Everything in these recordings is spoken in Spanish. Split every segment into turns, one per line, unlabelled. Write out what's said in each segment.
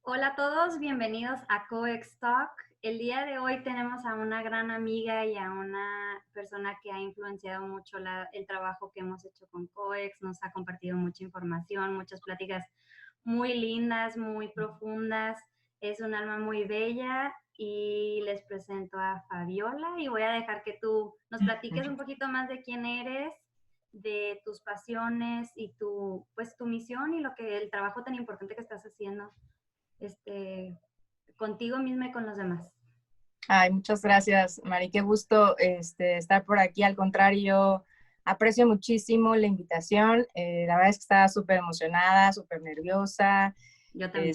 Hola a todos, bienvenidos a COEX Talk. El día de hoy tenemos a una gran amiga y a una persona que ha influenciado mucho el trabajo que hemos hecho con COEX. Nos ha compartido mucha información, muchas pláticas muy lindas, muy profundas. Es un alma muy bella y les presento a Fabiola y voy a dejar que tú nos platiques un poquito más de quién eres, de tus pasiones y tu misión y el trabajo tan importante que estás haciendo este, contigo misma y con los demás.
Ay, muchas gracias, Mari. Qué gusto estar por aquí. Al contrario, aprecio muchísimo la invitación. La verdad es que estaba súper emocionada, súper nerviosa,
Yo también.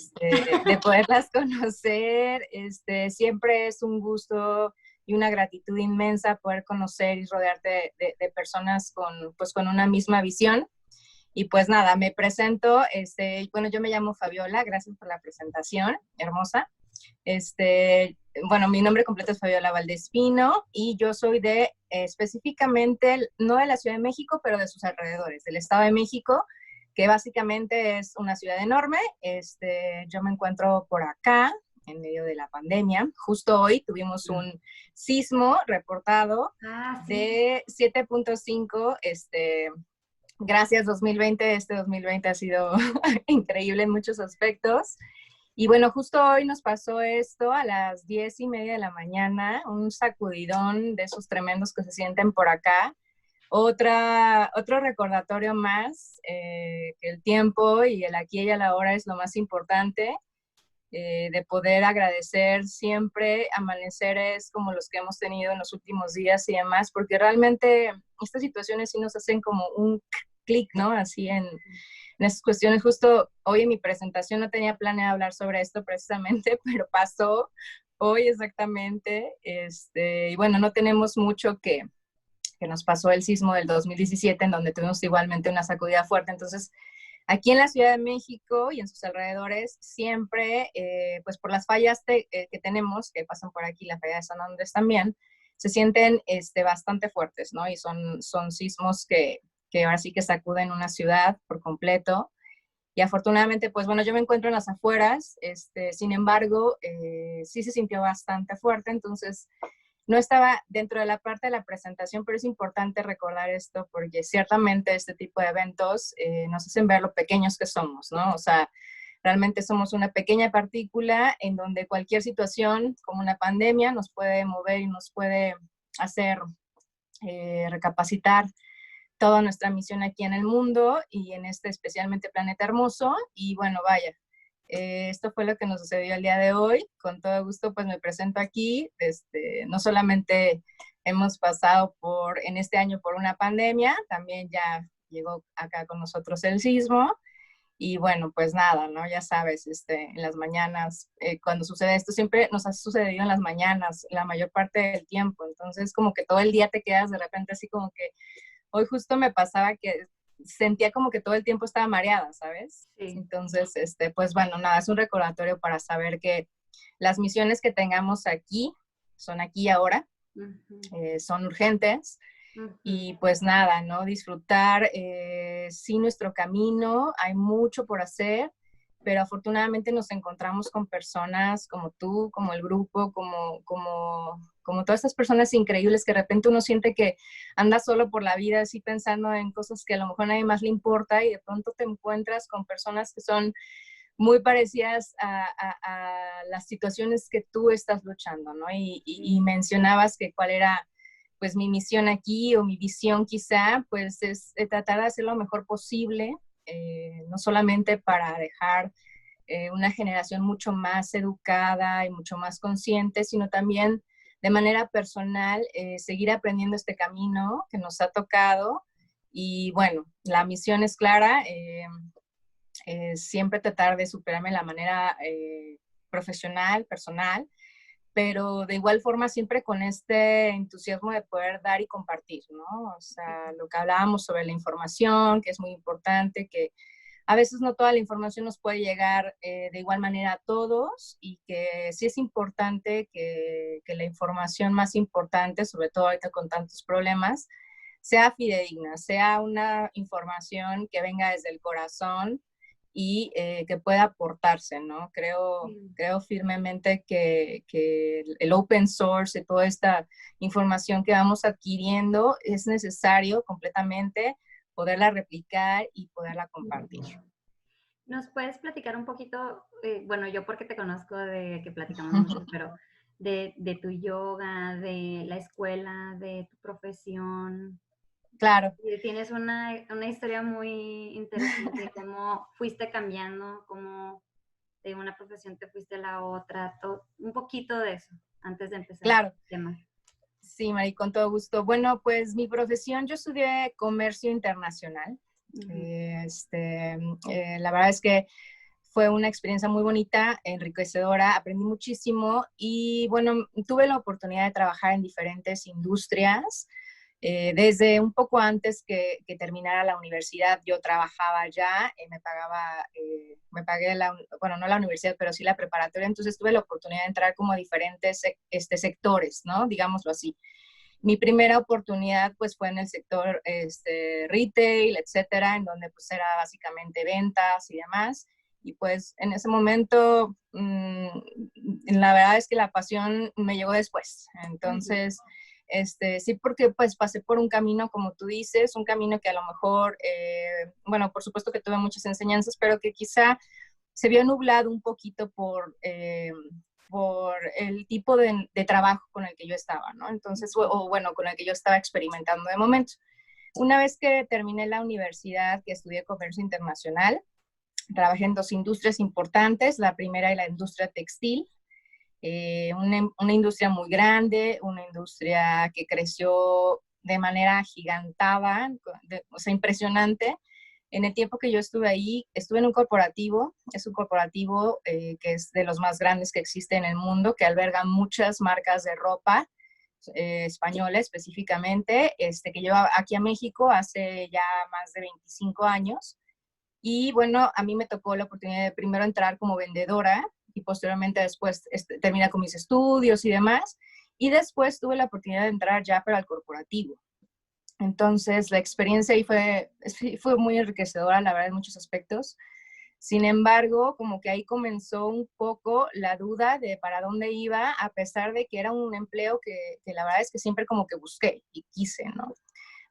de poderlas conocer. Siempre es un gusto y una gratitud inmensa poder conocer y rodearte de personas con una misma visión. Y pues nada, me presento. Bueno, yo me llamo Fabiola. Gracias por la presentación, hermosa. Bueno, mi nombre completo es Fabiola Valdespino y yo soy específicamente, no de la Ciudad de México, pero de sus alrededores, del Estado de México, que básicamente es una ciudad enorme. Yo me encuentro por acá, en medio de la pandemia. Justo hoy tuvimos un sismo reportado
Sí.
de 7.5. Gracias 2020, 2020 ha sido increíble en muchos aspectos. Y bueno, justo hoy nos pasó esto a las 10:30 de la mañana, un sacudidón de esos tremendos que se sienten por acá. Otro recordatorio más, que el tiempo y el aquí y el ahora es lo más importante, de poder agradecer siempre amaneceres como los que hemos tenido en los últimos días y demás, porque realmente estas situaciones sí nos hacen como un clic, ¿no? Así en esas cuestiones. Justo hoy en mi presentación no tenía planeado hablar sobre esto precisamente, pero pasó hoy exactamente. Y bueno, no tenemos mucho que nos pasó el sismo del 2017, en donde tuvimos igualmente una sacudida fuerte. Entonces, aquí en la Ciudad de México y en sus alrededores, siempre, pues por las fallas que tenemos, que pasan por aquí, la falla de San Andrés también, se sienten bastante fuertes, ¿no? Y son sismos que ahora sí que sacuden una ciudad por completo. Y afortunadamente, pues bueno, yo me encuentro en las afueras. Sin embargo, sí se sintió bastante fuerte. Entonces no estaba dentro de la parte de la presentación, pero es importante recordar esto porque ciertamente este tipo de eventos nos hacen ver lo pequeños que somos, ¿no? O sea, realmente somos una pequeña partícula en donde cualquier situación como una pandemia nos puede mover y nos puede hacer recapacitar toda nuestra misión aquí en el mundo y en este especialmente planeta hermoso. Y bueno, vaya, esto fue lo que nos sucedió el día de hoy. Con todo gusto, pues me presento aquí. No solamente hemos pasado en este año por una pandemia, también ya llegó acá con nosotros el sismo. Y bueno, pues nada, ¿no? Ya sabes, en las mañanas, cuando sucede esto, siempre nos ha sucedido en las mañanas, la mayor parte del tiempo. Entonces, como que todo el día te quedas de repente así como que hoy justo me pasaba que sentía como que todo el tiempo estaba mareada, ¿sabes?
Sí.
Entonces, pues bueno, nada, es un recordatorio para saber que las misiones que tengamos aquí son aquí y ahora, son urgentes. Y pues nada, ¿no? Disfrutar, sí, nuestro camino, hay mucho por hacer, pero afortunadamente nos encontramos con personas como tú, como el grupo, como todas estas personas increíbles que de repente uno siente que anda solo por la vida así pensando en cosas que a lo mejor a nadie más le importa, y de pronto te encuentras con personas que son muy parecidas a las situaciones que tú estás luchando, ¿no? Y mencionabas que cuál era pues mi misión aquí o mi visión quizá, pues es tratar de hacer lo mejor posible, no solamente para dejar una generación mucho más educada y mucho más consciente, sino también de manera personal, seguir aprendiendo este camino que nos ha tocado. Y bueno, la misión es clara, siempre tratar de superarme de la manera profesional, personal, pero de igual forma siempre con este entusiasmo de poder dar y compartir, ¿no? O sea, lo que hablábamos sobre la información, que es muy importante, que a veces no toda la información nos puede llegar de igual manera a todos, y que sí es importante que la información más importante, sobre todo ahorita con tantos problemas, sea fidedigna, sea una información que venga desde el corazón y que pueda aportarse, ¿no? Creo firmemente que el open source y toda esta información que vamos adquiriendo es necesario completamente poderla replicar y poderla compartir.
¿Nos puedes platicar un poquito, bueno, yo porque te conozco de que platicamos mucho, pero de tu yoga, de la escuela, de tu profesión?
Claro.
Tienes una historia muy interesante, cómo fuiste cambiando, cómo de una profesión te fuiste a la otra, un poquito de eso, antes de empezar
Claro.
el tema.
Sí, Mari, con todo gusto. Bueno, pues mi profesión, yo estudié comercio internacional. La verdad es que fue una experiencia muy bonita, enriquecedora, aprendí muchísimo y bueno, tuve la oportunidad de trabajar en diferentes industrias. Desde un poco antes que terminara la universidad, yo trabajaba ya, me pagué bueno, no la universidad, pero sí la preparatoria, entonces tuve la oportunidad de entrar como a diferentes sectores, ¿no? Digámoslo así. Mi primera oportunidad pues fue en el sector retail, etcétera, en donde pues era básicamente ventas y demás. Y pues en ese momento, la verdad es que la pasión me llegó después. Entonces, sí, porque pues pasé por un camino, como tú dices, un camino que a lo mejor, bueno, por supuesto que tuve muchas enseñanzas, pero que quizá se vio nublado un poquito por el tipo de trabajo con el que yo estaba, ¿no? Entonces, o bueno, con el que yo estaba experimentando de momento. Una vez que terminé la universidad, que estudié comercio internacional, trabajé en dos industrias importantes. La primera es la industria textil, una industria muy grande, una industria que creció de manera gigantada, o sea, impresionante. En el tiempo que yo estuve ahí, estuve en un corporativo, es un corporativo que es de los más grandes que existe en el mundo, que alberga muchas marcas de ropa, española específicamente, que lleva aquí a México hace ya más de 25 años. Y bueno, a mí me tocó la oportunidad de primero entrar como vendedora y posteriormente después terminar con mis estudios y demás. Y después tuve la oportunidad de entrar ya para el corporativo. Entonces, la experiencia ahí fue muy enriquecedora, la verdad, en muchos aspectos. Sin embargo, como que ahí comenzó un poco la duda de para dónde iba, a pesar de que era un empleo que la verdad es que siempre como que busqué y quise, ¿no?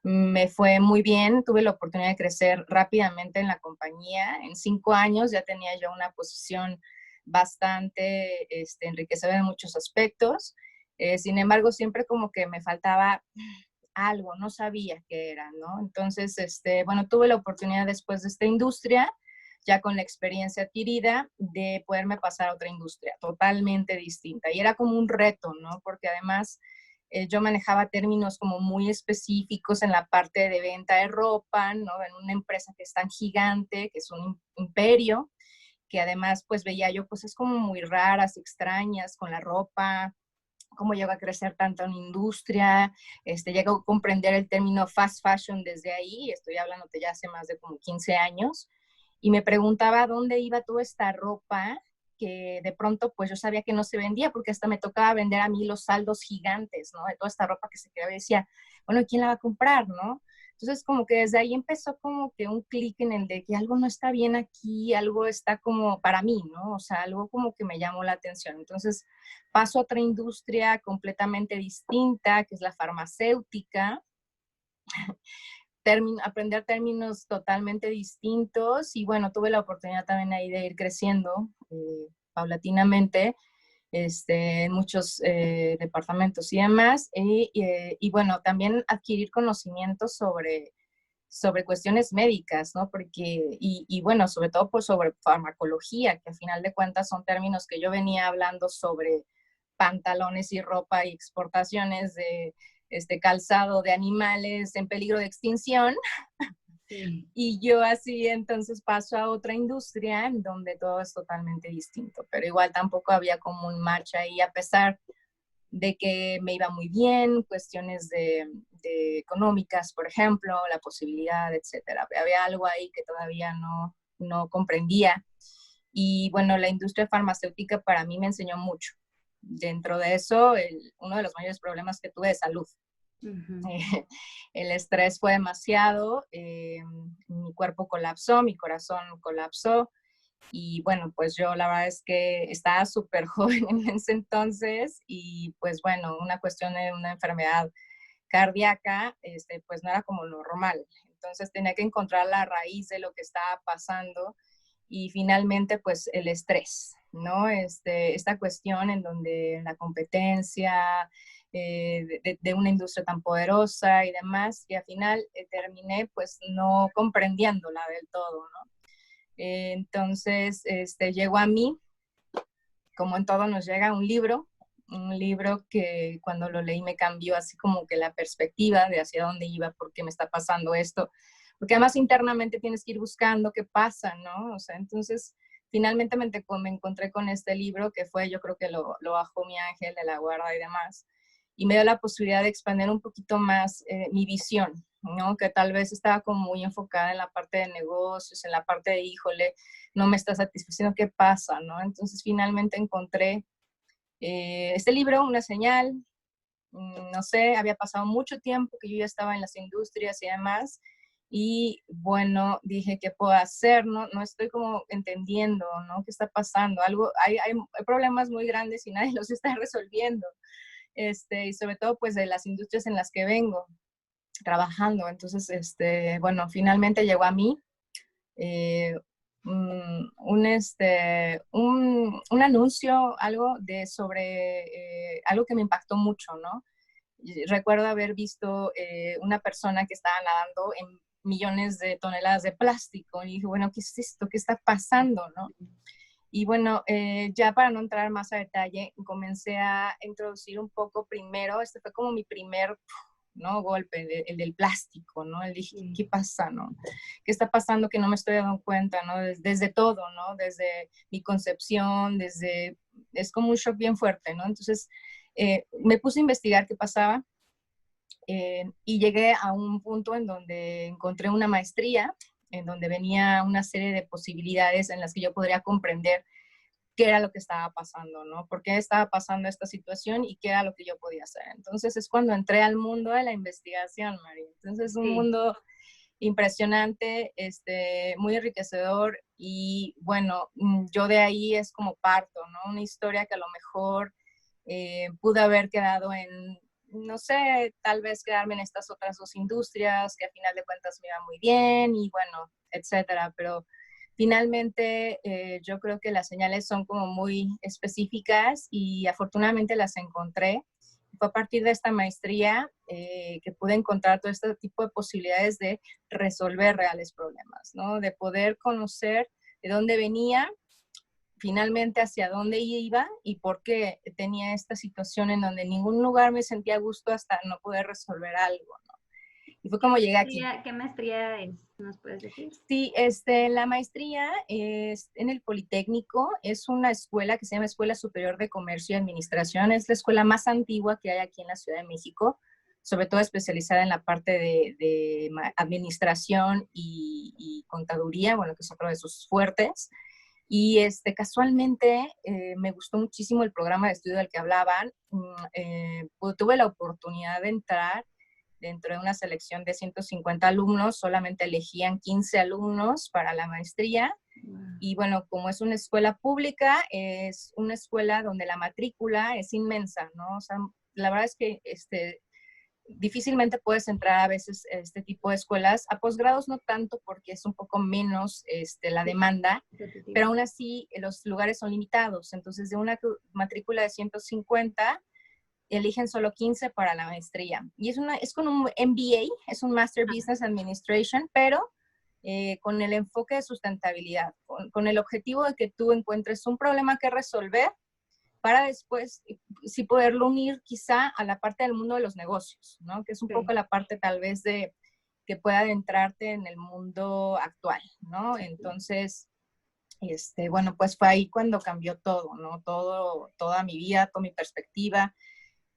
Me fue muy bien, tuve la oportunidad de crecer rápidamente en la compañía. En 5 años ya tenía yo una posición bastante enriquecedora en muchos aspectos. Sin embargo, siempre como que me faltaba algo, no sabía qué era, ¿no? Entonces, bueno, tuve la oportunidad después de esta industria, ya con la experiencia adquirida, de poderme pasar a otra industria totalmente distinta. Y era como un reto, ¿no? Porque además yo manejaba términos como muy específicos en la parte de venta de ropa, ¿no? En una empresa que es tan gigante, que es un imperio, que además pues veía yo cosas como muy raras, extrañas con la ropa, cómo llegó a crecer tanto en industria, llegó a comprender el término fast fashion desde ahí, estoy hablándote ya hace más de como 15 años, y me preguntaba dónde iba toda esta ropa que de pronto pues yo sabía que no se vendía porque hasta me tocaba vender a mí los saldos gigantes, ¿no? De toda esta ropa que se quedaba y decía, bueno, ¿quién la va a comprar, no? Entonces como que desde ahí empezó como que un clic en el de que algo no está bien aquí, algo está como para mí, ¿no? O sea, algo como que me llamó la atención. Entonces paso a otra industria completamente distinta, que es la farmacéutica, aprender términos totalmente distintos y bueno, tuve la oportunidad también ahí de ir creciendo paulatinamente en muchos departamentos y demás y bueno, también adquirir conocimientos sobre cuestiones médicas, ¿no? Porque, y bueno, sobre todo pues sobre farmacología, que a final de cuentas son términos que yo venía hablando sobre pantalones y ropa y exportaciones de calzado de animales en peligro de extinción. Sí. Y yo así entonces paso a otra industria en donde todo es totalmente distinto, pero igual tampoco había como un match ahí, a pesar de que me iba muy bien, cuestiones de económicas, por ejemplo, la posibilidad, etcétera. Había algo ahí que todavía no comprendía. Y bueno, la industria farmacéutica para mí me enseñó mucho. Dentro de eso, uno de los mayores problemas que tuve de salud. El estrés fue demasiado, mi cuerpo colapsó, mi corazón colapsó, Y bueno, pues yo la verdad es que estaba súper joven en ese entonces y pues bueno, una cuestión de una enfermedad cardíaca, pues no era como normal. Entonces tenía que encontrar la raíz de lo que estaba pasando y finalmente pues el estrés, ¿no? Esta cuestión en donde la competencia de una industria tan poderosa y demás, y al final terminé pues no comprendiéndola del todo, ¿no? Entonces llegó a mí, como en todo nos llega un libro que cuando lo leí me cambió así como que la perspectiva de hacia dónde iba, por qué me está pasando esto, porque además internamente tienes que ir buscando qué pasa, ¿no? O sea, entonces finalmente me encontré con este libro que fue, yo creo que lo bajó mi ángel de la guarda y demás, y me dio la posibilidad de expandir un poquito más mi visión, ¿no? Que tal vez estaba como muy enfocada en la parte de negocios, en la parte de, híjole, no me está satisfaciendo, ¿qué pasa, no? Entonces finalmente encontré este libro, una señal, no sé, había pasado mucho tiempo que yo ya estaba en las industrias y demás, y bueno, dije, ¿qué puedo hacer? No estoy como entendiendo, ¿no? ¿Qué está pasando? Hay problemas muy grandes y nadie los está resolviendo, y sobre todo pues de las industrias en las que vengo trabajando. Entonces, bueno, finalmente llegó a mí eh, un anuncio, algo algo que me impactó mucho, ¿no? Y recuerdo haber visto una persona que estaba nadando en millones de toneladas de plástico y dije, bueno, ¿qué es esto? ¿Qué está pasando, no? Y bueno, ya para no entrar más a detalle, comencé a introducir un poco primero, este fue como mi primer, ¿no? Golpe, el del plástico, ¿no? El dije, ¿qué pasa, no? ¿Qué está pasando que no me estoy dando cuenta, no? Desde todo, ¿no? Desde mi concepción, es como un shock bien fuerte, ¿no? Entonces, me puse a investigar qué pasaba y llegué a un punto en donde encontré una maestría, en donde venía una serie de posibilidades en las que yo podría comprender qué era lo que estaba pasando, ¿no? ¿Por qué estaba pasando esta situación y qué era lo que yo podía hacer? Entonces es cuando entré al mundo de la investigación, María. Entonces es un mundo impresionante, muy enriquecedor y bueno, yo de ahí es como parto, ¿no? Una historia que a lo mejor pude haber quedado en, no sé, tal vez quedarme en estas otras dos industrias que a final de cuentas me iba muy bien y bueno, etcétera, pero finalmente yo creo que las señales son como muy específicas y afortunadamente las encontré. Fue a partir de esta maestría que pude encontrar todo este tipo de posibilidades de resolver reales problemas, ¿no? De poder conocer de dónde venía, finalmente hacia dónde iba y por qué tenía esta situación en donde en ningún lugar me sentía a gusto hasta no poder resolver algo, ¿no? Y fue como llegué aquí.
¿Qué maestría es? ¿Nos puedes decir?
Sí, la maestría es en el Politécnico, es una escuela que se llama Escuela Superior de Comercio y Administración, es la escuela más antigua que hay aquí en la Ciudad de México, sobre todo especializada en la parte de administración y contaduría, bueno, que es otro de sus fuertes. Y casualmente me gustó muchísimo el programa de estudio del que hablaban. Tuve la oportunidad de entrar dentro de una selección de 150 alumnos, solamente elegían 15 alumnos para la maestría. Y bueno, como es una escuela pública, es una escuela donde la matrícula es inmensa, ¿no? O sea, la verdad es que difícilmente puedes entrar a veces a este tipo de escuelas. A posgrados no tanto porque es un poco menos la demanda, pero aún así los lugares son limitados. Entonces, de una matrícula de 150, eligen solo 15 para la maestría. Y es con un MBA, es un Master Business Administration, pero con el enfoque de sustentabilidad, con el objetivo de que tú encuentres un problema que resolver para después sí poderlo unir quizá a la parte del mundo de los negocios, ¿no? Que es un poco la parte tal vez de que pueda adentrarte en el mundo actual, ¿no? Entonces, bueno, pues fue ahí cuando cambió todo, ¿no? Toda mi vida, toda mi perspectiva,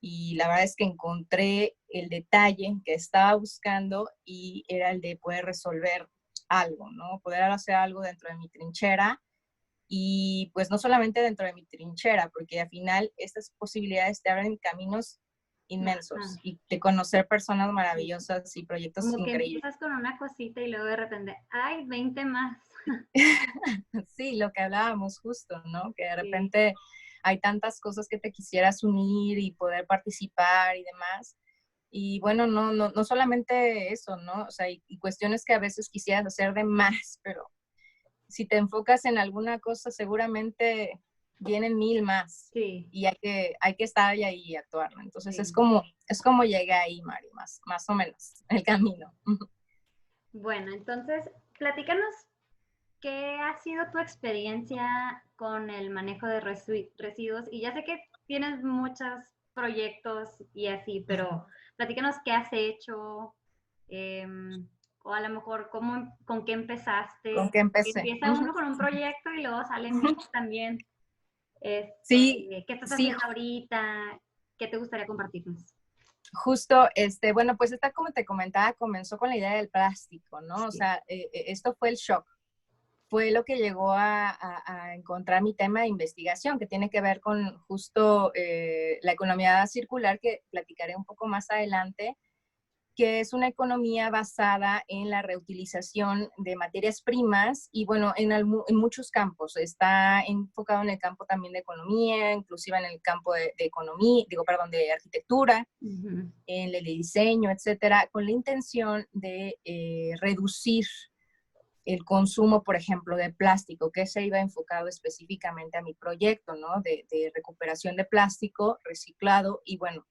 y la verdad es que encontré el detalle que estaba buscando y era el de poder resolver algo, ¿no? Poder hacer algo dentro de mi trinchera y pues no solamente dentro de mi trinchera, porque al final estas posibilidades te abren caminos inmensos y de conocer personas maravillosas y proyectos
como
increíbles.
que empiezas con una cosita y luego de repente, ¡ay, 20 más!
Sí, lo que hablábamos justo, ¿no? Que de
Sí,
repente hay tantas cosas que te quisieras unir y poder participar y demás. Y bueno, no solamente eso, ¿no? O sea, y cuestiones que a veces quisieras hacer de más, pero si te enfocas en alguna cosa, seguramente vienen mil más
sí,
y hay que estar ahí y actuar, ¿no? Entonces
sí.
es como llegué ahí, Mari, más o menos, el camino.
Bueno, entonces, platícanos qué ha sido tu experiencia con el manejo de residuos. Y ya sé que tienes muchos proyectos y así, pero platícanos qué has hecho, o a lo mejor con qué
¿Con
empezaste.
qué
Porque
empecé?
empieza uno con un proyecto y luego salen mil también.
Sí,
¿Qué estás
sí,
haciendo ahorita? ¿Qué te gustaría compartirnos?
justo, bueno, pues esta, como te comentaba, comenzó con la idea del plástico, ¿no? O
Sí.
sea, esto fue el shock, fue lo que llegó a encontrar mi tema de investigación, que tiene que ver con justo la economía circular, que platicaré un poco más adelante, que es una economía basada en la reutilización de materias primas y bueno, en muchos campos. Está enfocado en el campo también de economía, inclusive en el campo de economía, digo, perdón, de arquitectura,
Ujú.
en el diseño, etcétera, con la intención de reducir el consumo, por ejemplo, de plástico, que se iba enfocado específicamente a mi proyecto, ¿no? De recuperación de plástico reciclado y bueno,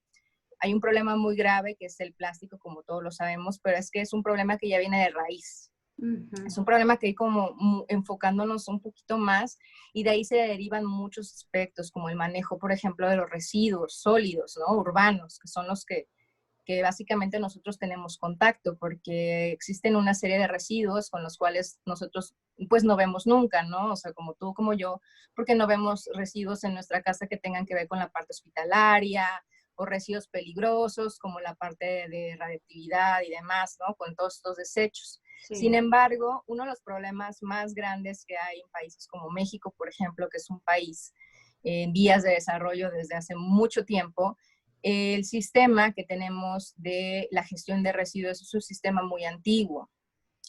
hay un problema muy grave que es el plástico, como todos lo sabemos, pero es que es un problema que ya viene de raíz.
Ujú.
Es un problema que hay como enfocándonos un poquito más y de ahí se derivan muchos aspectos, como el manejo, por ejemplo, de los residuos sólidos, ¿no? Urbanos, que son los que básicamente nosotros tenemos contacto, porque existen una serie de residuos con los cuales nosotros pues no vemos nunca, ¿no? O sea, como tú, como yo, porque no vemos residuos en nuestra casa que tengan que ver con la parte hospitalaria o residuos peligrosos como la parte de radioactividad y demás, ¿no? Con todos estos desechos. Sin
Sí.
embargo, uno de los problemas más grandes que hay en países como México, por ejemplo, que es un país en vías de desarrollo desde hace mucho tiempo, el sistema que tenemos de la gestión de residuos es un sistema muy antiguo.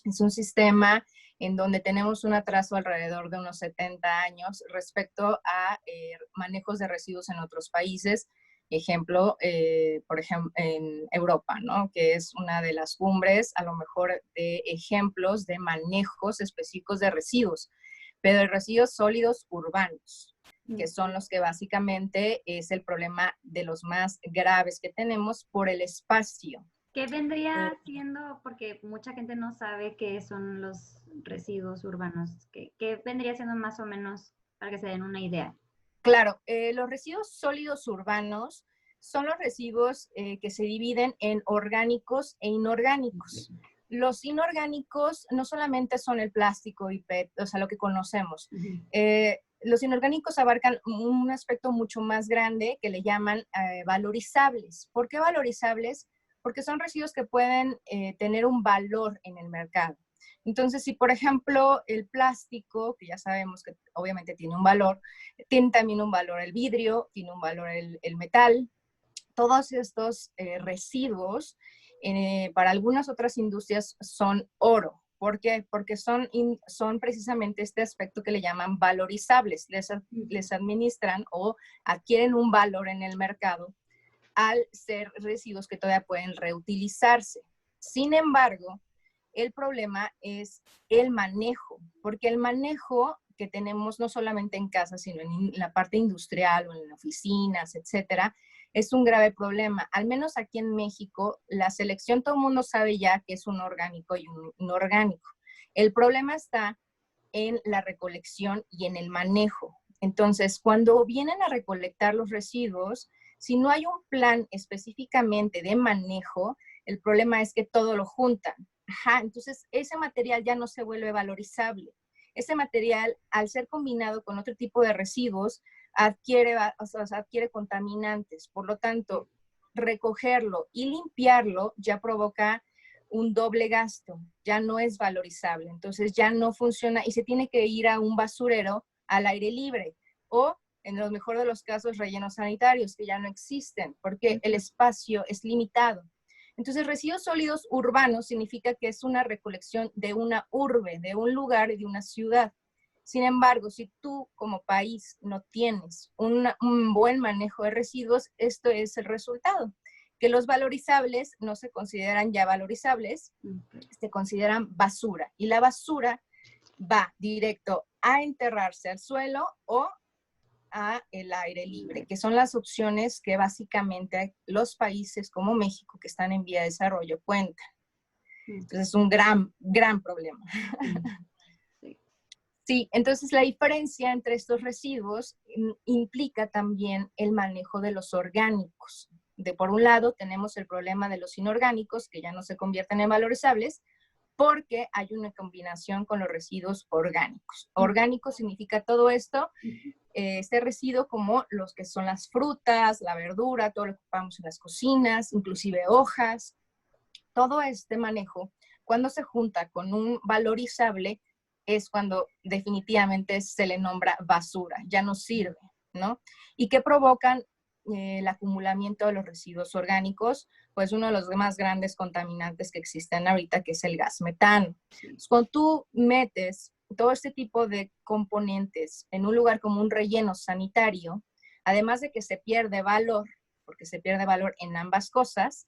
Es un sistema en donde tenemos un atraso alrededor de unos 70 años respecto a manejos de residuos en otros países. Ejemplo, por ejemplo, en Europa, ¿no? Que es una de las cumbres, a lo mejor, de ejemplos de manejos específicos de residuos, pero de residuos sólidos urbanos, que son los que básicamente es el problema de los más graves que tenemos por el espacio.
¿Qué vendría siendo? Porque mucha gente no sabe qué son los residuos urbanos. ¿Qué vendría siendo más o menos para que se den una idea?
Claro, los residuos sólidos urbanos son los residuos que se dividen en orgánicos e inorgánicos. Los inorgánicos no solamente son el plástico y PET, o sea, lo que conocemos.
Ujú.
Los inorgánicos abarcan un aspecto mucho más grande que le llaman valorizables. ¿Por qué valorizables? Porque son residuos que pueden tener un valor en el mercado. Entonces, si por ejemplo el plástico, que ya sabemos que obviamente tiene un valor, tiene también un valor el vidrio, tiene un valor el metal, todos estos residuos para algunas otras industrias son oro. ¿Por qué? Porque son precisamente este aspecto que le llaman valorizables. Les administran o adquieren un valor en el mercado al ser residuos que todavía pueden reutilizarse. Sin embargo, el problema es el manejo, porque el manejo que tenemos no solamente en casa, sino en la parte industrial o en oficinas, etcétera, es un grave problema. Al menos aquí en México, la selección, todo el mundo sabe ya que es un orgánico y un inorgánico. El problema está en la recolección y en el manejo. Entonces, cuando vienen a recolectar los residuos, si no hay un plan específicamente de manejo, el problema es que todo lo juntan. Ajá, entonces ese material ya no se vuelve valorizable. Ese material, al ser combinado con otro tipo de residuos, adquiere contaminantes. Por lo tanto, recogerlo y limpiarlo ya provoca un doble gasto, ya no es valorizable, entonces ya no funciona y se tiene que ir a un basurero al aire libre o en lo mejor de los casos rellenos sanitarios que ya no existen porque el espacio es limitado. Entonces, residuos sólidos urbanos significa que es una recolección de una urbe, de un lugar y de una ciudad. Sin embargo, si tú como país no tienes un buen manejo de residuos, esto es el resultado, que los valorizables no se consideran ya valorizables, se consideran basura. Y la basura va directo a enterrarse al suelo o a el aire libre, que son las opciones que básicamente los países como México, que están en vía de desarrollo, cuentan. Entonces es un gran problema. Sí, entonces la diferencia entre estos residuos implica también el manejo de los orgánicos. Por un lado tenemos el problema de los inorgánicos, que ya no se convierten en valorizables, porque hay una combinación con los residuos orgánicos. Orgánico significa todo esto, este residuo como los que son las frutas, la verdura, todo lo que ocupamos en las cocinas, inclusive hojas. Todo este manejo, cuando se junta con un valorizable, es cuando definitivamente se le nombra basura, ya no sirve, ¿no? ¿Y qué provocan el acumulamiento de los residuos orgánicos? Pues uno de los más grandes contaminantes que existen ahorita, que es el gas metano. Entonces, cuando tú metes todo este tipo de componentes en un lugar como un relleno sanitario, además de que se pierde valor, porque se pierde valor en ambas cosas,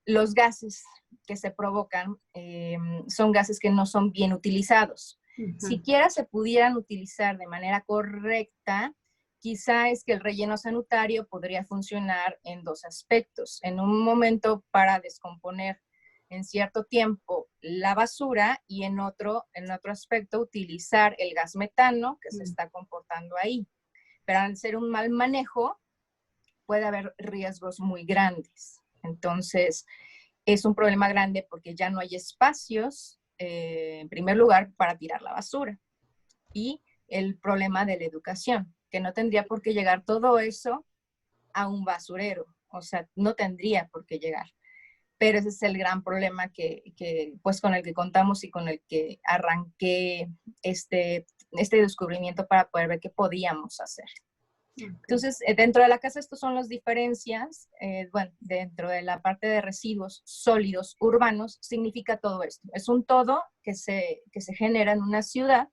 los gases que se provocan son gases que no son bien utilizados. Siquiera se pudieran utilizar de manera correcta, quizá es que el relleno sanitario podría funcionar en dos aspectos. En un momento para descomponer en cierto tiempo la basura y en otro aspecto utilizar el gas metano que se está comportando ahí. Pero al ser un mal manejo puede haber riesgos muy grandes. Entonces, es un problema grande porque ya no hay espacios, en primer lugar, para tirar la basura. Y el problema de la educación, que no tendría por qué llegar todo eso a un basurero. O sea, no tendría por qué llegar. Pero ese es el gran problema pues, con el que contamos y con el que arranqué este descubrimiento para poder ver qué podíamos hacer. Entonces, dentro de la casa, estas son las diferencias. Bueno, dentro de la parte de residuos sólidos urbanos, significa todo esto. Es un todo que se genera en una ciudad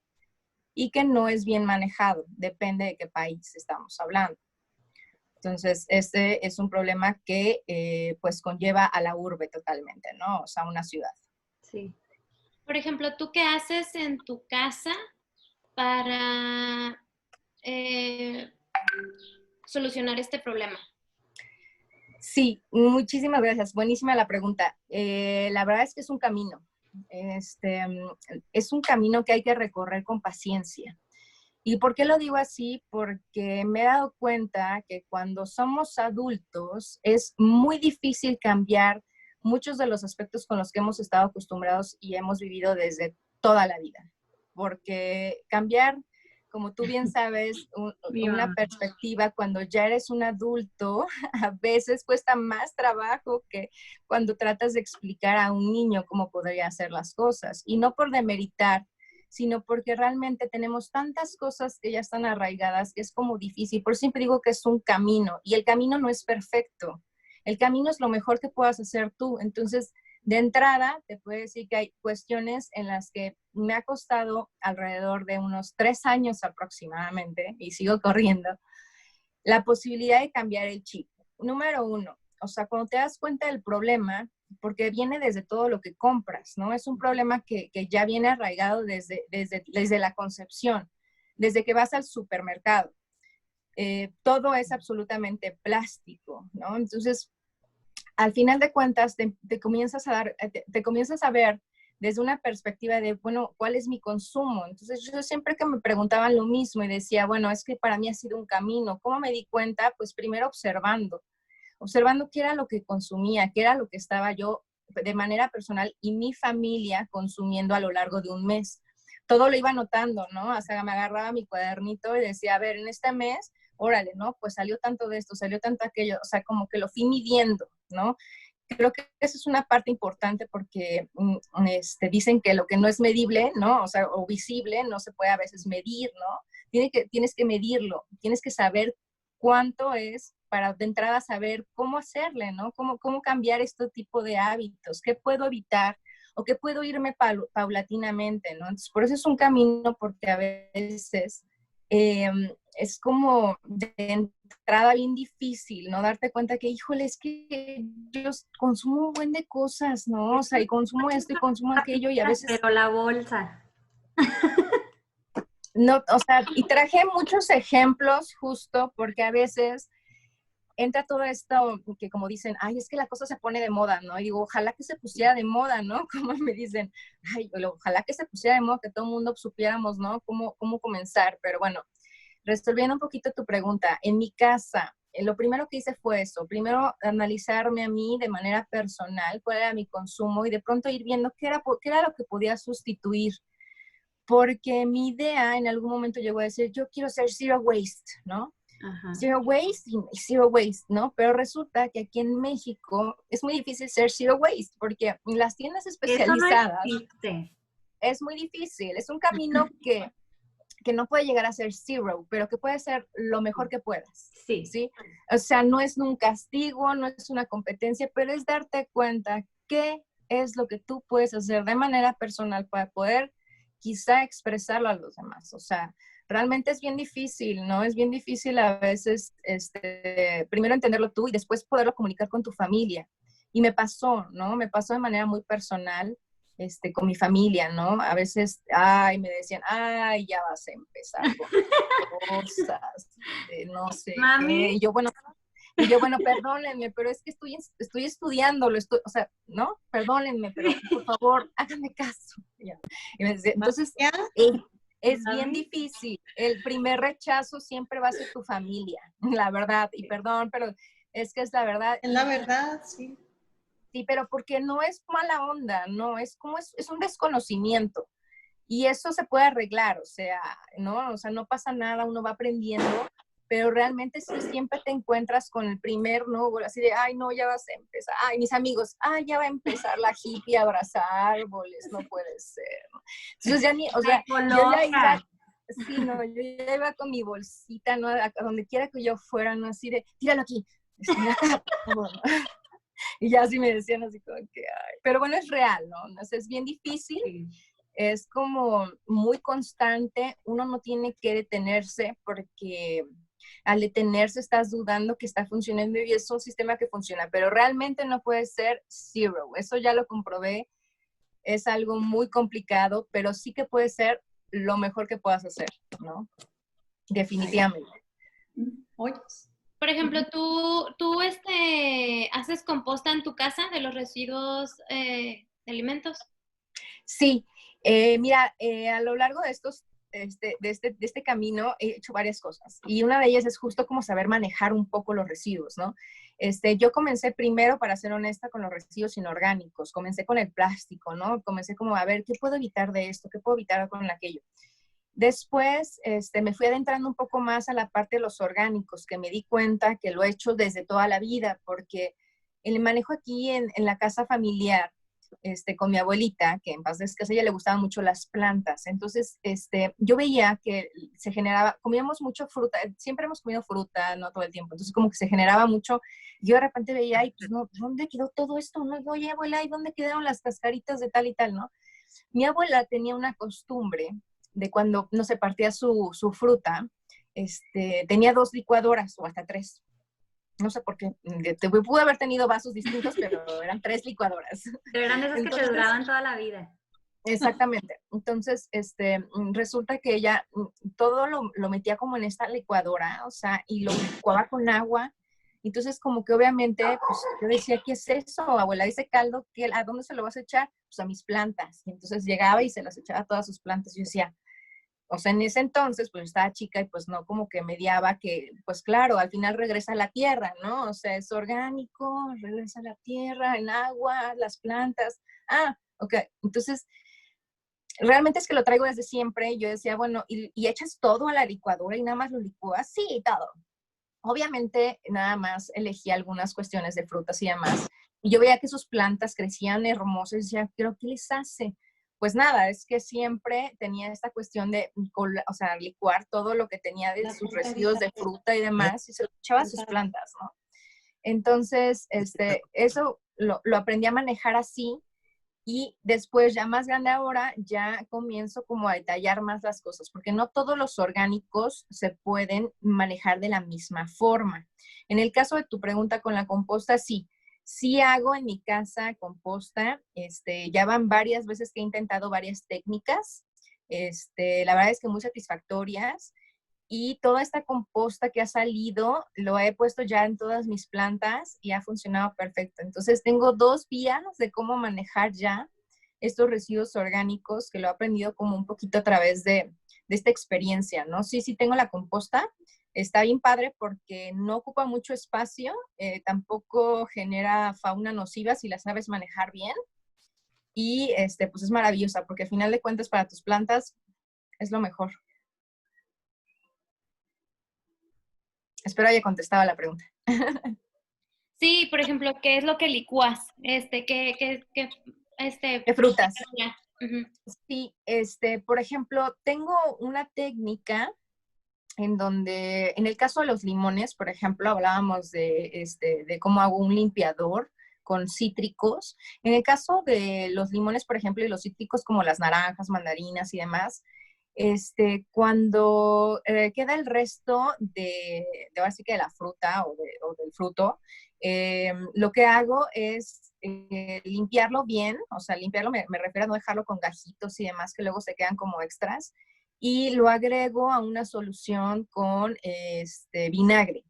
y que no es bien manejado. Depende de qué país estamos hablando. Entonces, este es un problema que pues conlleva a la urbe totalmente, ¿no? O sea, una ciudad.
Sí. Por ejemplo, ¿tú qué haces en tu casa para solucionar este problema?
Sí, muchísimas gracias. Buenísima la pregunta. La verdad es que es un camino. Es un camino que hay que recorrer con paciencia. ¿Y por qué lo digo así? Porque me he dado cuenta que cuando somos adultos es muy difícil cambiar muchos de los aspectos con los que hemos estado acostumbrados y hemos vivido desde toda la vida. Porque cambiar, como tú bien sabes, una perspectiva cuando ya eres un adulto, a veces cuesta más trabajo que cuando tratas de explicar a un niño cómo podría hacer las cosas. Y no por demeritar, sino porque realmente tenemos tantas cosas que ya están arraigadas que es como difícil. Por eso siempre digo que es un camino y el camino no es perfecto. El camino es lo mejor que puedas hacer tú. Entonces, de entrada, te puedo decir que hay cuestiones en las que me ha costado alrededor de unos 3 años aproximadamente, y sigo corriendo, la posibilidad de cambiar el chip. Número 1, o sea, cuando te das cuenta del problema, porque viene desde todo lo que compras, ¿no? Es un problema que ya viene arraigado desde la concepción, desde que vas al supermercado. Todo es absolutamente plástico, ¿no? Entonces, al final de cuentas, te comienzas a ver desde una perspectiva de, bueno, ¿cuál es mi consumo? Entonces, yo siempre que me preguntaban lo mismo y decía, bueno, es que para mí ha sido un camino. ¿Cómo me di cuenta? Pues primero observando qué era lo que consumía, qué era lo que estaba yo de manera personal y mi familia consumiendo a lo largo de un mes. Todo lo iba anotando, ¿no? O sea, me agarraba mi cuadernito y decía, a ver, en este mes, órale, ¿no? Pues salió tanto de esto, salió tanto aquello, o sea, como que lo fui midiendo, ¿no? Creo que esa es una parte importante porque dicen que lo que no es medible, ¿no? O sea, o visible, no se puede a veces medir, ¿no? Tienes que medirlo, tienes que saber cuánto es para de entrada saber cómo hacerle, ¿no? Cómo cambiar este tipo de hábitos, qué puedo evitar o qué puedo irme paulatinamente, ¿no? Entonces, por eso es un camino, porque a veces es como de entrada bien difícil, ¿no? Darte cuenta que, híjole, es que yo consumo un buen de cosas, ¿no? O sea, y consumo esto y consumo aquello y a veces...
Pero la bolsa.
No, o sea, y traje muchos ejemplos justo porque a veces entra todo esto que como dicen, ay, es que la cosa se pone de moda, ¿no? Y digo, ojalá que se pusiera de moda, ¿no? Como me dicen, ay, ojalá que se pusiera de moda, que todo el mundo supiéramos, ¿no? Cómo comenzar. Pero bueno, resolviendo un poquito tu pregunta, en mi casa, lo primero que hice fue eso, primero analizarme a mí de manera personal, cuál era mi consumo y de pronto ir viendo qué era lo que podía sustituir. Porque mi idea en algún momento llegó a decir, yo quiero ser zero waste, ¿no?
Ajá.
Zero waste y zero waste, ¿no? Pero resulta que aquí en México es muy difícil ser zero waste porque en las tiendas especializadas
Eso no existe.
es muy difícil. Es un camino que no puede llegar a ser zero, pero que puede ser lo mejor que puedas,
Sí.
¿sí? O sea, no es un castigo, no es una competencia, pero es darte cuenta qué es lo que tú puedes hacer de manera personal para poder quizá expresarlo a los demás. O sea, realmente es bien difícil, ¿no? Es bien difícil a veces, primero entenderlo tú y después poderlo comunicar con tu familia. Y me pasó, ¿no? Me pasó de manera muy personal, con mi familia, ¿no? A veces, ay, me decían, ay, ya vas a empezar con cosas, no sé qué.
Mami.
Y yo, bueno, perdónenme, pero es que estoy estudiándolo, o sea, ¿no? Perdónenme, pero por favor, háganme caso. Y me decía, entonces, es bien difícil. El primer rechazo siempre va a ser tu familia, la verdad. Y perdón, pero es que es la verdad.
Es la verdad, sí.
Sí, pero porque no es mala onda, no, es como es un desconocimiento. Y eso se puede arreglar, o sea, ¿no? O sea, no pasa nada, uno va aprendiendo, pero realmente si siempre te encuentras con el primer, ¿no? Así de, ay, no, ya vas a empezar. Ay, mis amigos, ay, ya va a empezar la hippie a abrazar árboles, no puede ser, ¿no? Entonces ya ni, o sea, yo ya iba, sí, no, yo ya iba con mi bolsita, ¿no? A donde quiera que yo fuera, ¿no? Así de, tíralo aquí, acá, por favor, ¿no? Y ya así me decían así como que, ay. Pero bueno, es real, ¿no? O sea, es bien difícil,
Sí.
es como muy constante, uno no tiene que detenerse porque al detenerse estás dudando que está funcionando y es un sistema que funciona, pero realmente no puede ser zero, eso ya lo comprobé, es algo muy complicado, pero sí que puede ser lo mejor que puedas hacer, ¿no? Definitivamente.
Oyes.
Por ejemplo, ¿tú haces composta en tu casa de los residuos de alimentos?
Sí, mira, a lo largo de de este camino he hecho varias cosas y una de ellas es justo como saber manejar un poco los residuos, ¿no? Yo comencé primero, para ser honesta, con los residuos inorgánicos, comencé con el plástico, ¿no? Comencé como a ver, ¿qué puedo evitar de esto? ¿Qué puedo evitar con aquello? Después me fui adentrando un poco más a la parte de los orgánicos, que me di cuenta que lo he hecho desde toda la vida, porque el manejo aquí en la casa familiar, con mi abuelita, que en paz descanse, a ella le gustaban mucho las plantas. Entonces, yo veía que se generaba, comíamos mucho fruta, siempre hemos comido fruta, no todo el tiempo, entonces como que se generaba mucho. Yo de repente veía, ay, pues no, ¿dónde quedó todo esto? No, oye, abuela, ¿y dónde quedaron las cascaritas de tal y tal, no? Mi abuela tenía una costumbre de cuando no se partía su fruta, tenía 2 licuadoras o hasta 3. No sé por qué, pude haber tenido vasos distintos, pero eran 3 licuadoras.
Pero eran esas que te duraban toda la vida.
Exactamente. Entonces, resulta que ella todo lo metía como en esta licuadora, o sea, y lo licuaba con agua. Entonces, como que obviamente, pues yo decía, ¿qué es eso, abuela? Ese caldo, ¿a dónde se lo vas a echar? Pues a mis plantas. Y entonces llegaba y se las echaba a todas sus plantas. Yo decía, o sea, en ese entonces, pues estaba chica y pues no como que mediaba que, pues claro, al final regresa a la tierra, ¿no? O sea, es orgánico, regresa a la tierra, en agua, las plantas. Ah, ok. Entonces, realmente es que lo traigo desde siempre. Yo decía, bueno, ¿y echas todo a la licuadora y nada más lo licúas? Sí, todo. Obviamente, nada más elegí algunas cuestiones de frutas y demás. Y yo veía que sus plantas crecían hermosas y decía, ¿pero qué les hace? pues nada, es que siempre tenía esta cuestión de, o sea, licuar todo lo que tenía de sus residuos de fruta y demás y se lo echaba a sus plantas, ¿no? Entonces, eso lo aprendí a manejar así. Y después, ya más grande ahora, ya comienzo como a detallar más las cosas, porque no todos los orgánicos se pueden manejar de la misma forma. En el caso de tu pregunta con la composta, sí. Sí hago en mi casa composta. Ya van varias veces que he intentado varias técnicas. La verdad es que muy satisfactorias. Y toda esta composta que ha salido, lo he puesto ya en todas mis plantas y ha funcionado perfecto. Entonces tengo 2 vías de cómo manejar ya estos residuos orgánicos que lo he aprendido como un poquito a través de esta experiencia, ¿no? Sí, sí tengo la composta. Está bien padre porque no ocupa mucho espacio, tampoco genera fauna nociva si la sabes manejar bien. Y pues es maravillosa porque al final de cuentas para tus plantas es lo mejor. Espero haya contestado la pregunta.
Sí, por ejemplo, ¿qué es lo que licúas?
¿Qué frutas?
Ujú.
Sí, por ejemplo, tengo una técnica en donde, en el caso de los limones, por ejemplo, hablábamos de cómo hago un limpiador con cítricos. En el caso de los limones, por ejemplo, y los cítricos como las naranjas, mandarinas y demás, cuando queda el resto ahora sí que de la fruta o del fruto, lo que hago es limpiarlo bien, o sea, limpiarlo me refiero a no dejarlo con gajitos y demás que luego se quedan como extras, y lo agrego a una solución con vinagre.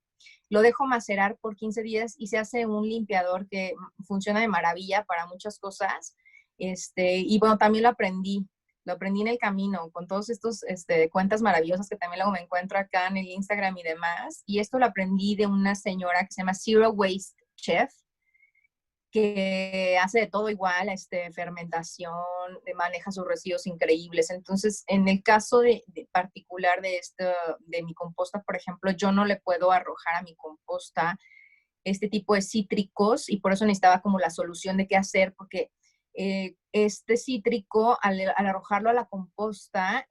Lo dejo macerar por 15 días y se hace un limpiador que funciona de maravilla para muchas cosas. Y bueno, también lo aprendí en el camino con todos estos cuentas maravillosas que también luego me encuentro acá en el Instagram y demás. Y esto lo aprendí de una señora que se llama Zero Waste Chef, que hace de todo igual, fermentación, maneja sus residuos increíbles. Entonces, en el caso de particular de mi composta, por ejemplo, yo no le puedo arrojar a mi composta este tipo de cítricos y por eso necesitaba como la solución de qué hacer, porque este cítrico, al arrojarlo a la composta,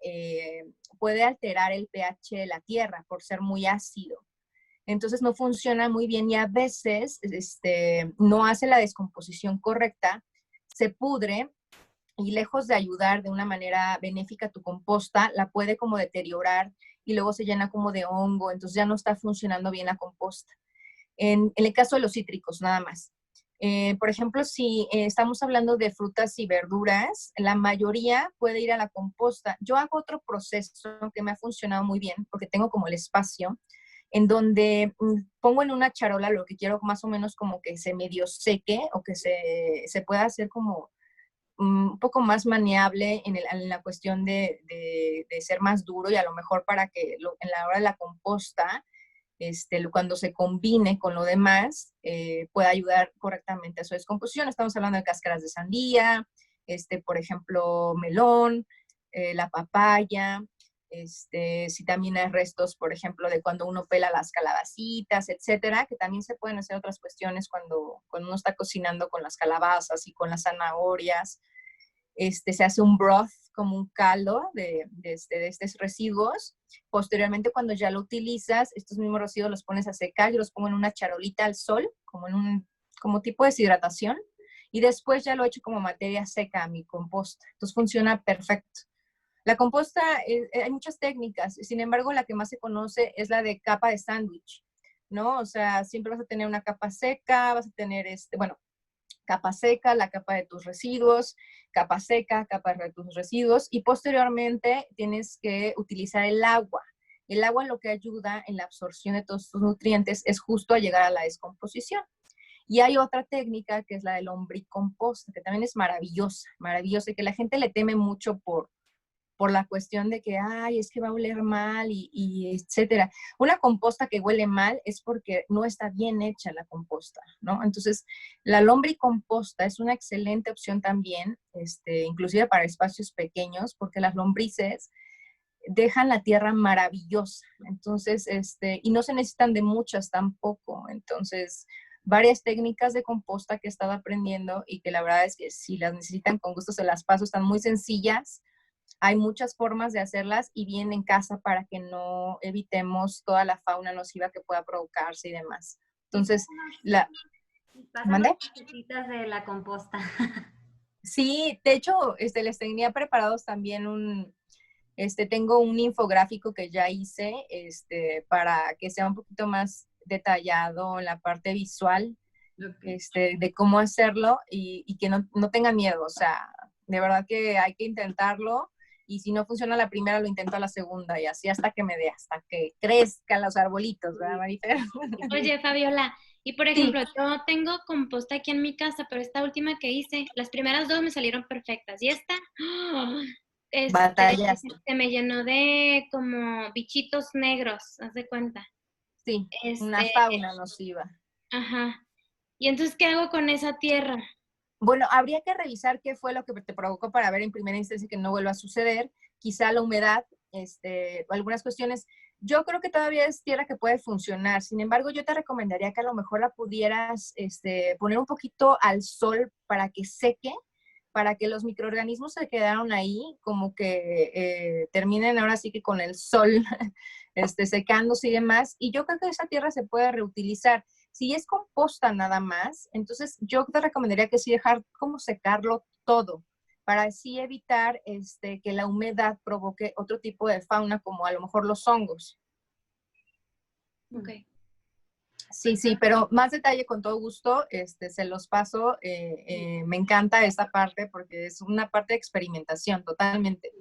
puede alterar el pH de la tierra por ser muy ácido. Entonces no funciona muy bien y a veces no hace la descomposición correcta, se pudre y lejos de ayudar de una manera benéfica tu composta, la puede como deteriorar y luego se llena como de hongo, entonces ya no está funcionando bien la composta. En el caso de los cítricos, nada más. Por ejemplo, si estamos hablando de frutas y verduras, la mayoría puede ir a la composta. Yo hago otro proceso que me ha funcionado muy bien porque tengo como el espacio en donde pongo en una charola lo que quiero más o menos como que se medio seque o que se pueda hacer como un poco más maneable en la cuestión de ser más duro y a lo mejor para que en la hora de la composta, cuando se combine con lo demás, pueda ayudar correctamente a su descomposición. Estamos hablando de cáscaras de sandía, por ejemplo, melón, la papaya, si también hay restos, por ejemplo, de cuando uno pela las calabacitas, etcétera, que también se pueden hacer otras cuestiones cuando uno está cocinando con las calabazas y con las zanahorias. Se hace un broth, como un caldo de estos residuos. Posteriormente, cuando ya lo utilizas, estos mismos residuos los pones a secar, yo los pongo en una charolita al sol, como tipo de deshidratación, y después ya lo echo como materia seca a mi composta. Entonces funciona perfecto. La composta, hay muchas técnicas, sin embargo, la que más se conoce es la de capa de sándwich, ¿no? O sea, siempre vas a tener una capa seca, vas a tener, capa seca, la capa de tus residuos, capa seca, capa de tus residuos, y posteriormente tienes que utilizar el agua. El agua lo que ayuda en la absorción de todos tus nutrientes es justo a llegar a la descomposición. Y hay otra técnica que es la del lombricomposta, que también es maravillosa, maravillosa, y que la gente le teme mucho por la cuestión de que, ay, es que va a oler mal y etcétera. Una composta que huele mal es porque no está bien hecha la composta, ¿no? Entonces, la lombricomposta es una excelente opción también, inclusive para espacios pequeños, porque las lombrices dejan la tierra maravillosa. Entonces, y no se necesitan de muchas tampoco. Entonces, varias técnicas de composta que he estado aprendiendo y que la verdad es que si las necesitan con gusto se las paso, están muy sencillas. Hay muchas formas de hacerlas y bien en casa para que no evitemos toda la fauna nociva que pueda provocarse y demás. Entonces,
Pásanos
¿mande?
recetitas de la composta.
Sí, de hecho, les tenía preparados también tengo un infográfico que ya hice, para que sea un poquito más detallado en la parte visual,
Okay.
de cómo hacerlo y que no tenga miedo, o sea, de verdad que hay que intentarlo y si no funciona la primera, lo intento a la segunda y así hasta que me dé, hasta que crezcan los arbolitos, ¿verdad, Marifer?
Oye, Fabiola, y por
Sí.
ejemplo, yo tengo composta aquí en mi casa, pero esta última que hice, las primeras dos me salieron perfectas y esta ¡oh!
Batallas,
se me llenó de como bichitos negros, haz de cuenta.
sí, una
Este,
fauna nociva.
ajá. Y entonces, ¿qué hago con esa tierra?
Bueno, habría que revisar qué fue lo que te provocó para ver en primera instancia que no vuelva a suceder. Quizá la humedad, o algunas cuestiones. Yo creo que todavía es tierra que puede funcionar. Sin embargo, yo te recomendaría que a lo mejor la pudieras poner un poquito al sol para que seque, para que los microorganismos se quedaron ahí, como que terminen ahora sí que con el sol secándose y demás. Y yo creo que esa tierra se puede reutilizar. Si es composta nada más, entonces yo te recomendaría que sí dejar como secarlo todo, para así evitar que la humedad provoque otro tipo de fauna, como a lo mejor los hongos.
Ok.
Sí, pero más detalle con todo gusto, se los paso. Me encanta esta parte porque es una parte de experimentación totalmente.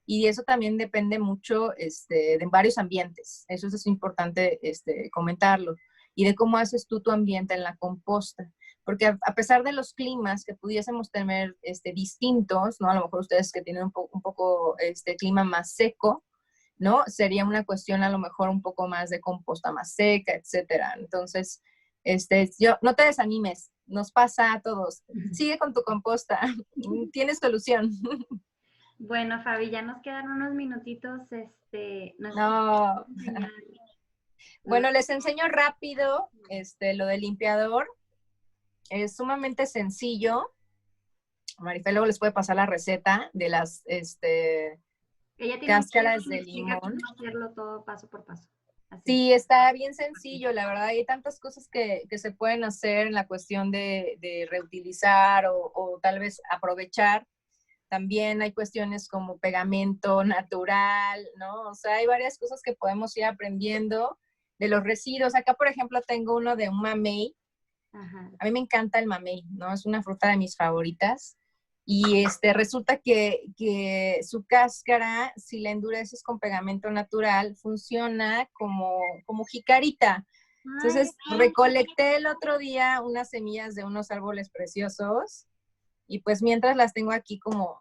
Y eso también depende mucho de varios ambientes. Eso es importante comentarlo. Y de cómo haces tú tu ambiente en la composta. Porque a pesar de los climas que pudiésemos tener distintos, ¿no? A lo mejor ustedes que tienen un poco clima más seco, ¿no? Sería una cuestión a lo mejor un poco más de composta más seca, etcétera. Entonces, no te desanimes, nos pasa a todos. Sigue con tu composta, tienes solución.
Bueno, Fabi, ya nos quedan unos minutitos,
No. Bueno, les enseño rápido lo del limpiador. Es sumamente sencillo. Marifel luego les puede pasar la receta de las
Ella tiene un video
cáscaras
que
de
explica
limón.
cómo hacerlo todo paso por paso. Así.
Sí, está bien sencillo, la verdad. Hay tantas cosas que se pueden hacer en la cuestión de reutilizar o tal vez aprovechar. También hay cuestiones como pegamento natural, ¿no? O sea, hay varias cosas que podemos ir aprendiendo de los residuos. Acá, por ejemplo, tengo uno de un mamey.
Ajá.
A mí me encanta el mamey, ¿no? Es una fruta de mis favoritas. Y resulta que su cáscara, si la endureces con pegamento natural, funciona como jicarita.
Ay,
Entonces, recolecté el otro día unas semillas de unos árboles preciosos y pues mientras las tengo aquí como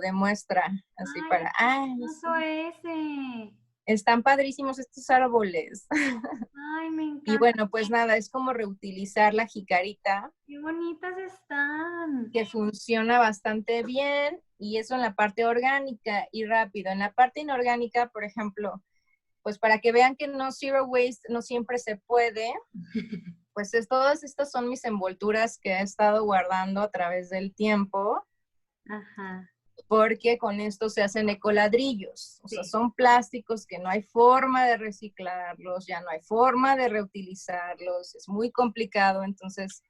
de muestra, así para,
hermoso ese.
están padrísimos estos árboles.
Ay, me
Y
encanta.
bueno, pues nada, es como reutilizar la jicarita,
Qué bonitas están.
que funciona bastante bien, y eso en la parte orgánica y rápido. En la parte inorgánica, por ejemplo, pues para que vean que no zero waste no siempre se puede, pues todas estas son mis envolturas que he estado guardando a través del tiempo,
Ajá.
porque con esto se hacen ecoladrillos. O sea,
Sí.
son plásticos que no hay forma de reciclarlos, ya no hay forma de reutilizarlos, es muy complicado. Entonces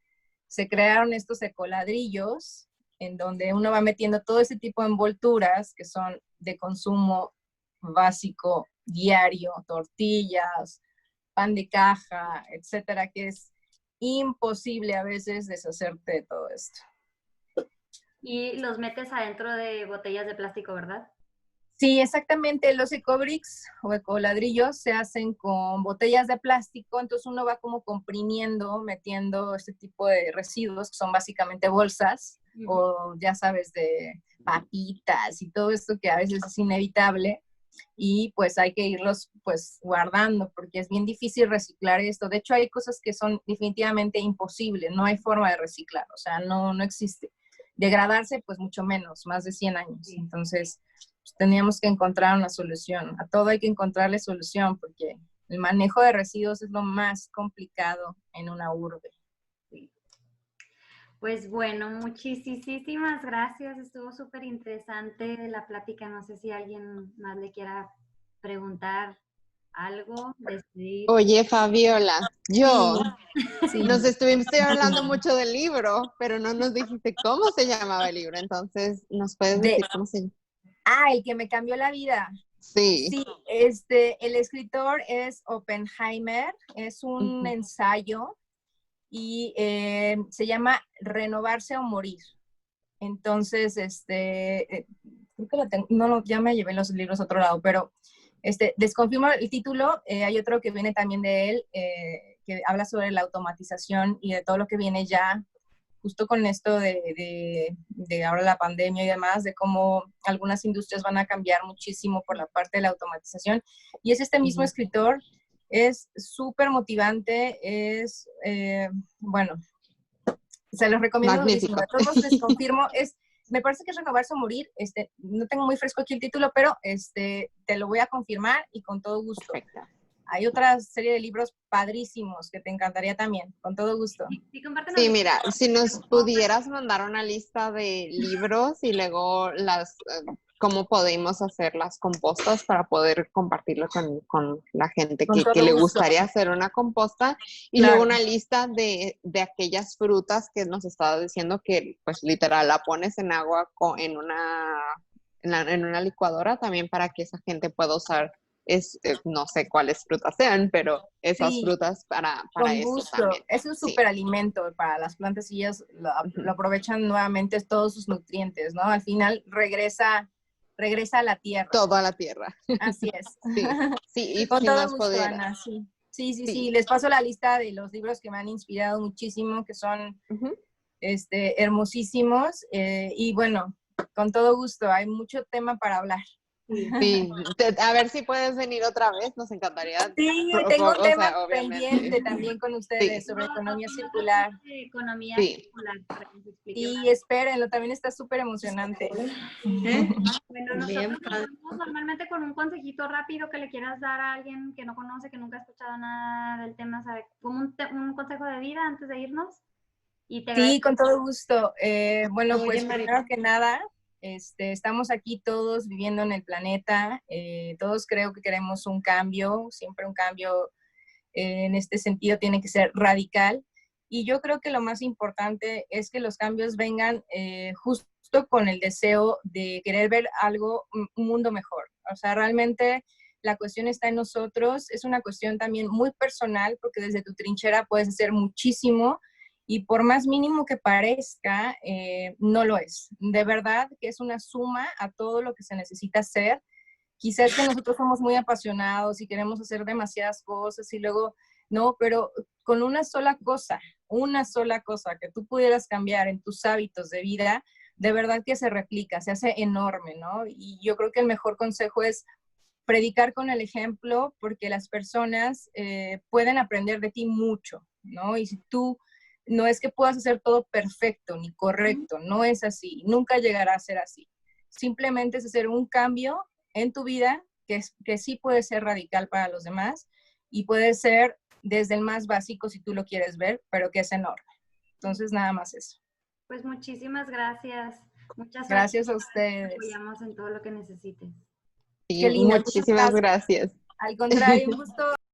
se crearon estos ecoladrillos en donde uno va metiendo todo ese tipo de envolturas que son de consumo básico, diario, tortillas, pan de caja, etcétera, que es imposible a veces deshacerte de todo esto.
Y los metes adentro de botellas de plástico, ¿verdad?
Sí, exactamente. Los ecobricks o ecoladrillos se hacen con botellas de plástico, entonces uno va como comprimiendo, metiendo este tipo de residuos que son básicamente bolsas o ya sabes, de papitas y todo esto que a veces es inevitable, y pues hay que irlos pues guardando porque es bien difícil reciclar esto. De hecho, hay cosas que son definitivamente imposibles, no hay forma de reciclar, o sea, no existe. Degradarse, pues mucho menos, más de 100 años. Entonces, pues, teníamos que encontrar una solución. A todo hay que encontrarle solución porque el manejo de residuos es lo más complicado en una urbe.
Pues bueno, muchísimas gracias. Estuvo súper interesante la plática. No sé si alguien más le quiera preguntar algo, despedir.
Oye, Fabiola,
Sí, sí.
nos estuviste hablando mucho del libro, pero no nos dijiste cómo se llamaba el libro, entonces, ¿nos puedes
De,
decir cómo se llama?
el que me cambió la vida.
Sí.
Sí, el escritor es Oppenheimer, es un ensayo y se llama Renovarse o Morir. Entonces, creo que ya me llevé los libros a otro lado, pero desconfirmo el título. Hay otro que viene también de él, que habla sobre la automatización y de todo lo que viene ya, justo con esto de ahora la pandemia y demás, de cómo algunas industrias van a cambiar muchísimo por la parte de la automatización. Y es este mismo escritor, es súper motivante, bueno, se los recomiendo muchísimo.
Magnífico.
A todos les confirmo, me parece que es Renovarse o Morir. No tengo muy fresco aquí el título, pero te lo voy a confirmar y con todo gusto.
Perfecto.
Hay otra serie de libros padrísimos que te encantaría también, con todo gusto.
Sí, compártenos.
Sí, mira, si nos pudieras mandar una lista de libros y luego cómo podemos hacer las compostas para poder compartirlo con la gente
Con
que
todo
le
gusto.
gustaría hacer una composta y
Claro.
luego una lista de aquellas frutas que nos estaba diciendo que pues literal la pones en agua en una licuadora también para que esa gente pueda usar no sé cuáles frutas sean, pero esas
Sí,
frutas para
con
eso
gusto.
también.
Es un
Sí.
súper alimento para las plantas y ellas lo aprovechan nuevamente todos sus nutrientes, ¿no? Al final regresa a la tierra.
Todo a la tierra.
Así es.
Sí, sí, y
Con
si
todo
nos
gusto,
pudiera.
Ana, sí. Sí.
Sí.
Les paso la lista de los libros que me han inspirado muchísimo, que son hermosísimos. Y bueno, con todo gusto, hay mucho tema para hablar.
Sí, a ver si puedes venir otra vez, nos encantaría.
Sí, tengo un
O
tema
sea, obviamente.
pendiente también con ustedes
Sí.
sobre economía circular.
Economía
Sí.
circular, para que nos explique
Y
más.
espérenlo, también está súper emocionante.
Bueno, nosotros
Bien,
nos vamos normalmente con un consejito rápido que le quieras dar a alguien que no conoce, que nunca ha escuchado nada del tema, ¿sabe? Como un consejo de vida antes de irnos. Y te
Sí, con todo gusto. Bueno,
Oye,
pues
Mari.
primero que nada, estamos aquí todos viviendo en el planeta. Todos creo que queremos un cambio, siempre un cambio en este sentido tiene que ser radical. Y yo creo que lo más importante es que los cambios vengan justo con el deseo de querer ver un mundo mejor. O sea, realmente la cuestión está en nosotros. Es una cuestión también muy personal porque desde tu trinchera puedes hacer muchísimo y por más mínimo que parezca, no lo es. De verdad que es una suma a todo lo que se necesita hacer. Quizás que nosotros somos muy apasionados y queremos hacer demasiadas cosas y luego, no, pero con una sola cosa que tú pudieras cambiar en tus hábitos de vida, de verdad que se replica, se hace enorme, ¿no? Y yo creo que el mejor consejo es predicar con el ejemplo porque las personas pueden aprender de ti mucho, ¿no? Y si tú no es que puedas hacer todo perfecto ni correcto, no es así, nunca llegará a ser así. Simplemente es hacer un cambio en tu vida que sí puede ser radical para los demás y puede ser desde el más básico si tú lo quieres ver, pero que es enorme. Entonces, nada más eso.
Pues muchísimas gracias. Muchas
gracias a
Te
ustedes.
apoyamos en todo lo que necesites.
Sí,
Qué linda.
muchísimas gracias.
Al contrario, un gusto.